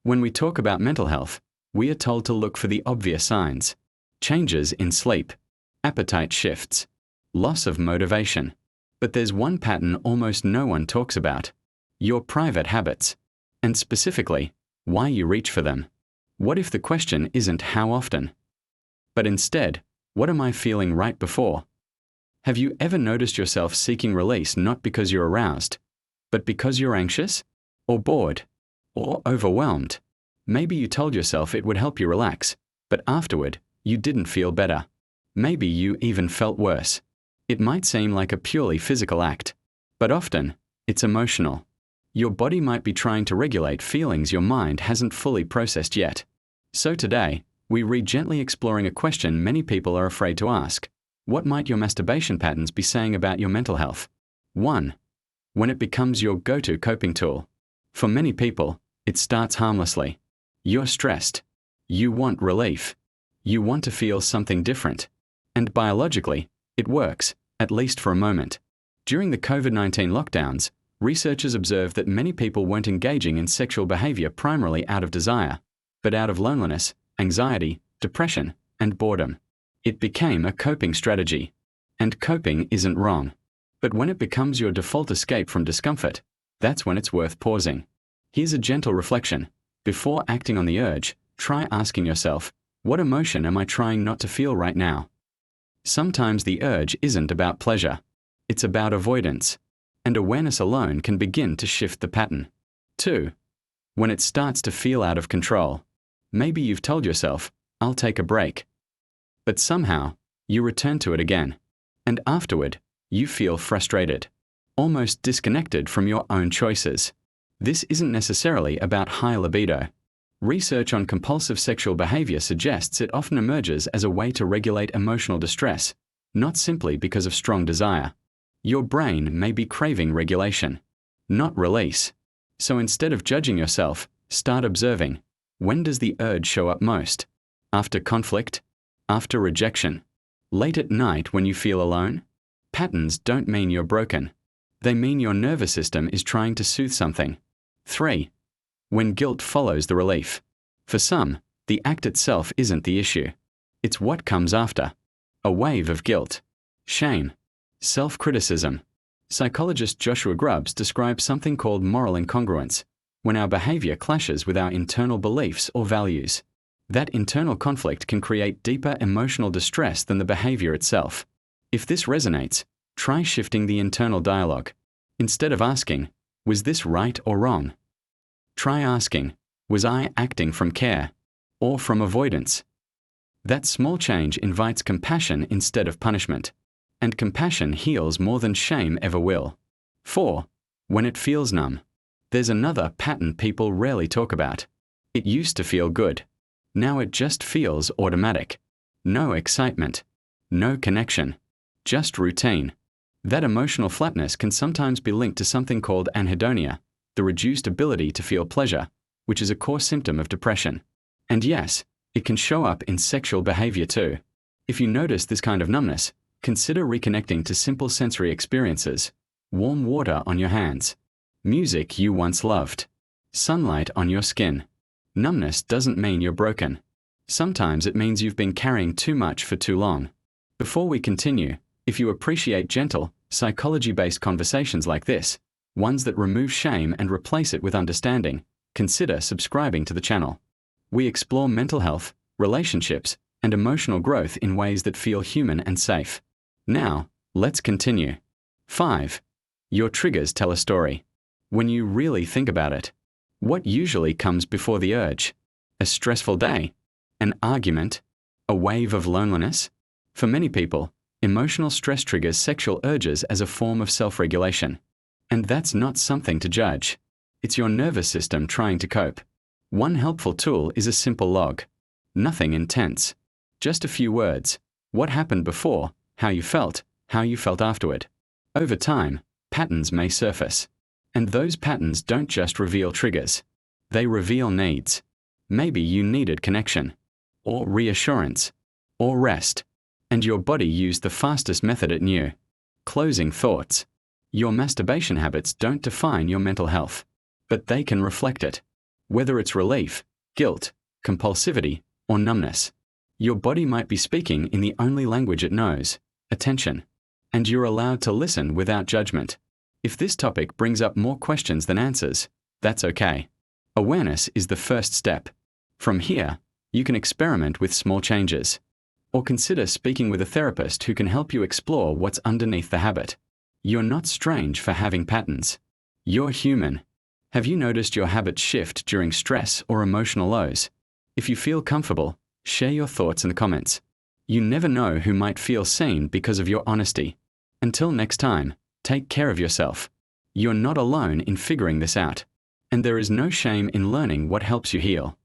When we talk about mental health, we are told to look for the obvious signs: changes in sleep, appetite shifts, loss of motivation. But there's one pattern almost no one talks about: your private habits, and specifically, why you reach for them. What if the question isn't how often, but instead, what am I feeling right before? Have you ever noticed yourself seeking release not because you're aroused, but because you're anxious, or bored, or overwhelmed? Maybe you told yourself it would help you relax, but afterward, you didn't feel better. Maybe you even felt worse. It might seem like a purely physical act, but often, it's emotional. Your body might be trying to regulate feelings your mind hasn't fully processed yet. So today, we read gently exploring a question many people are afraid to ask. What might your masturbation patterns be saying about your mental health? 1. When it becomes your go-to coping tool. For many people, it starts harmlessly. You're stressed. You want relief. You want to feel something different. And biologically, it works, at least for a moment. During the COVID-19 lockdowns, researchers observed that many people weren't engaging in sexual behavior primarily out of desire, but out of loneliness, anxiety, depression, and boredom. It became a coping strategy. And coping isn't wrong. But when it becomes your default escape from discomfort, that's when it's worth pausing. Here's a gentle reflection. Before acting on the urge, try asking yourself, what emotion am I trying not to feel right now? Sometimes the urge isn't about pleasure. It's about avoidance. And awareness alone can begin to shift the pattern. 2. When it starts to feel out of control. Maybe you've told yourself, I'll take a break. But somehow, you return to it again. And afterward, you feel frustrated, almost disconnected from your own choices. This isn't necessarily about high libido. Research on compulsive sexual behavior suggests it often emerges as a way to regulate emotional distress, not simply because of strong desire. Your brain may be craving regulation, not release. So instead of judging yourself, start observing. When does the urge show up most? After conflict? After rejection? Late at night when you feel alone? Patterns don't mean you're broken. They mean your nervous system is trying to soothe something. 3. When guilt follows the relief. For some, the act itself isn't the issue. It's what comes after. A wave of guilt, shame, self-criticism. Psychologist Joshua Grubbs describes something called moral incongruence, when our behavior clashes with our internal beliefs or values. That internal conflict can create deeper emotional distress than the behavior itself. If this resonates, try shifting the internal dialogue. Instead of asking, was this right or wrong? Try asking, was I acting from care or from avoidance? That small change invites compassion instead of punishment. And compassion heals more than shame ever will. 4. When it feels numb. There's another pattern people rarely talk about. It used to feel good. Now it just feels automatic. No excitement. No connection. Just routine. That emotional flatness can sometimes be linked to something called anhedonia, the reduced ability to feel pleasure, which is a core symptom of depression. And yes, it can show up in sexual behavior too. If you notice this kind of numbness, consider reconnecting to simple sensory experiences: warm water on your hands, music you once loved, sunlight on your skin. Numbness doesn't mean you're broken. Sometimes it means you've been carrying too much for too long. Before we continue, if you appreciate gentle, psychology-based conversations like this, ones that remove shame and replace it with understanding, consider subscribing to the channel. We explore mental health, relationships, and emotional growth in ways that feel human and safe. Now, let's continue. 5. Your triggers tell a story. When you really think about it, what usually comes before the urge? A stressful day? An argument? A wave of loneliness? For many people, emotional stress triggers sexual urges as a form of self-regulation. And that's not something to judge. It's your nervous system trying to cope. One helpful tool is a simple log. Nothing intense. Just a few words. What happened before, how you felt afterward. Over time, patterns may surface. And those patterns don't just reveal triggers. They reveal needs. Maybe you needed connection, or reassurance, or rest. And your body used the fastest method it knew. Closing thoughts. Your masturbation habits don't define your mental health, but they can reflect it. whether it's relief, guilt, compulsivity, or numbness. Your body might be speaking in the only language it knows, attention, and you're allowed to listen without judgment. If this topic brings up more questions than answers, that's okay. Awareness is the first step. From here, you can experiment with small changes, or consider speaking with a therapist who can help you explore what's underneath the habit. You're not strange for having patterns. You're human. Have you noticed your habits shift during stress or emotional lows? If you feel comfortable, share your thoughts in the comments. You never know who might feel seen because of your honesty. Until next time, take care of yourself. You're not alone in figuring this out, and there is no shame in learning what helps you heal.